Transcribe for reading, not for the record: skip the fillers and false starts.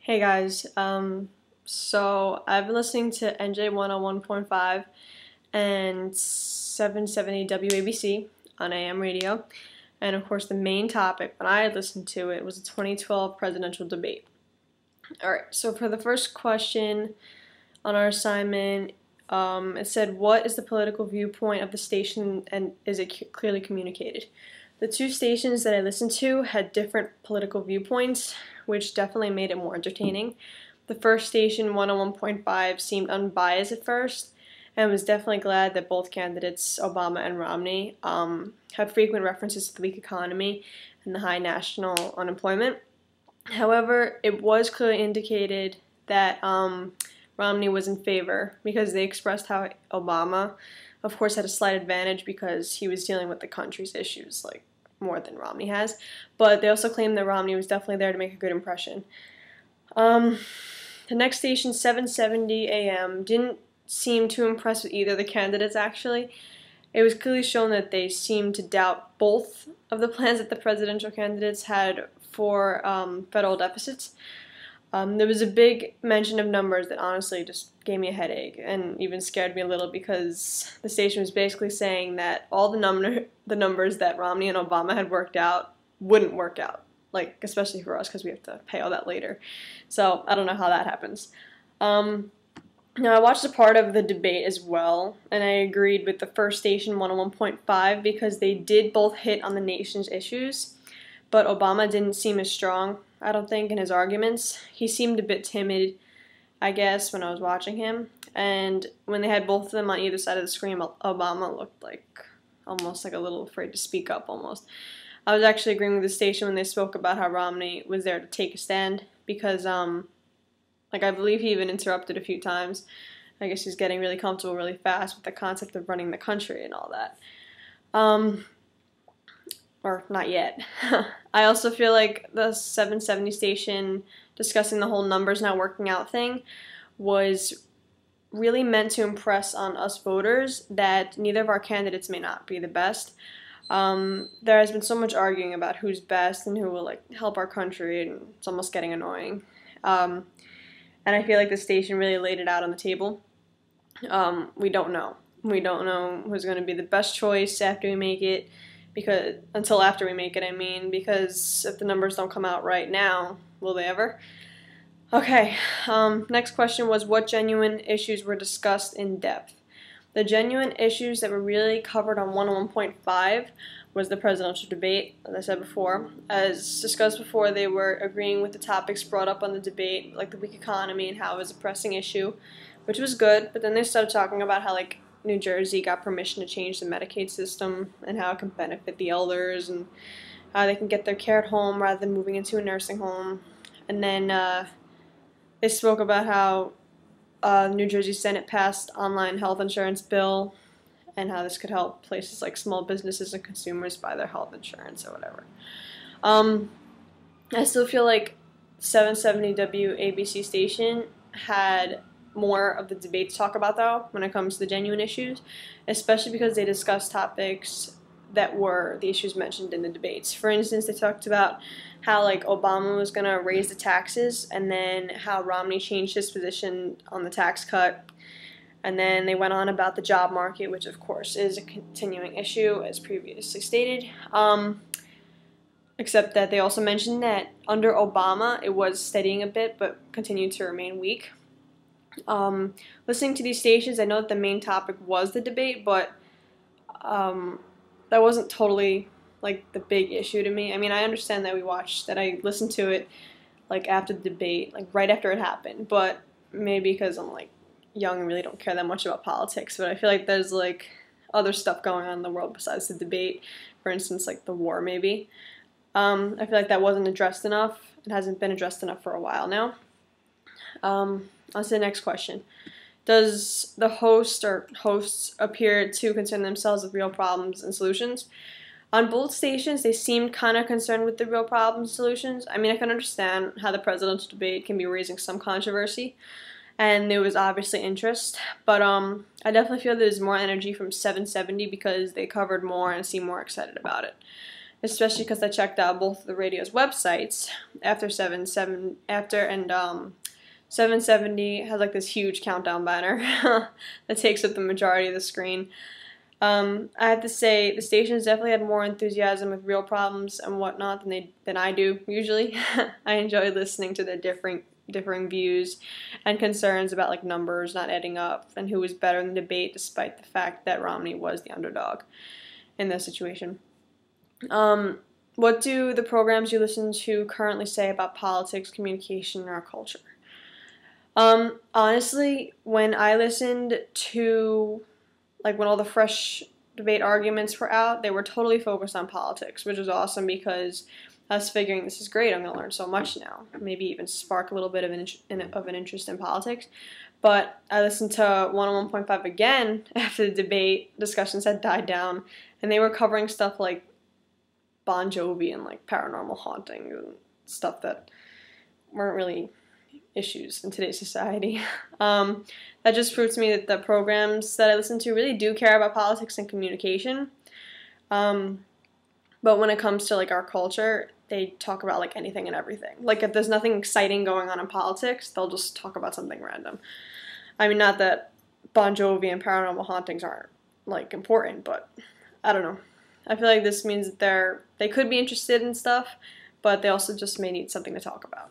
Hey guys, so I've been listening to NJ 101.5 and 770 WABC on AM radio, and of course the main topic when I had listened to it was the 2012 presidential debate. Alright, so for the first question on our assignment, it said, what is the political viewpoint of the station and is it clearly communicated? The two stations that I listened to had different political viewpoints, which definitely made it more entertaining. The first station, 101.5, seemed unbiased at first, and was definitely glad that both candidates, Obama and Romney, had frequent references to the weak economy and the high national unemployment. However, it was clearly indicated that Romney was in favor because they expressed how Obama, of course, had a slight advantage because he was dealing with the country's issues, like, more than Romney has. But they also claimed that Romney was definitely there to make a good impression. The next station, 770 AM, didn't seem too impressed with either of the candidates, actually. It was clearly shown that they seemed to doubt both of the plans that the presidential candidates had for federal deficits. There was a big mention of numbers that honestly just gave me a headache and even scared me a little because the station was basically saying that all the numbers that Romney and Obama had worked out wouldn't work out, like especially for us because we have to pay all that later. So I don't know how that happens. Now I watched a part of the debate as well, and I agreed with the first station 101.5 because they did both hit on the nation's issues, but Obama didn't seem as strong, I don't think, in his arguments. He seemed a bit timid, I guess, when I was watching him. And when they had both of them on either side of the screen, Obama looked like almost like a little afraid to speak up almost. I was actually agreeing with the station when they spoke about how Romney was there to take a stand because, like, I believe he even interrupted a few times. I guess he's getting really comfortable really fast with the concept of running the country and all that. Or not yet. I also feel like the 770 station discussing the whole numbers not working out thing was really meant to impress on us voters that neither of our candidates may not be the best. There has been so much arguing about who's best and who will like help our country, and it's almost getting annoying. And I feel like the station really laid it out on the table. We don't know. We don't know who's going to be the best choice after we make it. Until after we make it, I mean, because if the numbers don't come out right now, will they ever? Okay, next question was what genuine issues were discussed in depth? The genuine issues that were really covered on 101.5 was the presidential debate, as I said before. As discussed before, they were agreeing with the topics brought up on the debate, like the weak economy and how it was a pressing issue, which was good, but then they started talking about how, like, New Jersey got permission to change the Medicaid system and how it can benefit the elders and how they can get their care at home rather than moving into a nursing home. And then they spoke about how New Jersey Senate passed online health insurance bill and how this could help places like small businesses and consumers buy their health insurance or whatever. I still feel like 770 WABC station had more of the debate to talk about, though, when it comes to the genuine issues, especially because they discussed topics that were the issues mentioned in the debates. For instance, they talked about how, like, Obama was going to raise the taxes, and then how Romney changed his position on the tax cut, and then they went on about the job market, which, of course, is a continuing issue, as previously stated, except that they also mentioned that under Obama, it was steadying a bit, but continued to remain weak. Listening to these stations, I know that the main topic was the debate, but that wasn't totally like the big issue to me. I mean, I understand that I listened to it like after the debate, like right after it happened, but maybe because I'm like young and really don't care that much about politics, but I feel like there's like other stuff going on in the world besides the debate. For instance, like the war, maybe. I feel like that wasn't addressed enough. It hasn't been addressed enough for a while now. On to the next question. Does the host or hosts appear to concern themselves with real problems and solutions? On both stations, they seemed kind of concerned with the real problems and solutions. I mean, I can understand how the presidential debate can be raising some controversy, and there was obviously interest, but I definitely feel there's more energy from 770 because they covered more and seem more excited about it. especially because I checked out both of the radio's websites after 770 has like this huge countdown banner that takes up the majority of the screen. I have to say the stations definitely had more enthusiasm with real problems and whatnot than I do usually. I enjoy listening to their differing views and concerns about like numbers not adding up and who was better in the debate, despite the fact that Romney was the underdog in this situation. What do the programs you listen to currently say about politics, communication, and our culture? Honestly, when I listened to, like, when all the fresh debate arguments were out, they were totally focused on politics, which was awesome because I was figuring this is great. I'm going to learn so much now. Maybe even spark a little bit of an interest in politics. But I listened to 101.5 again after the debate discussions had died down, and they were covering stuff like Bon Jovi and like paranormal hauntings and stuff that weren't really issues in today's society. That just proves to me that the programs that I listen to really do care about politics and communication. But when it comes to like our culture, they talk about like anything and everything. Like if there's nothing exciting going on in politics, they'll just talk about something random. I mean, not that Bon Jovi and paranormal hauntings aren't like important, but I don't know. I feel like this means that they could be interested in stuff, but they also just may need something to talk about.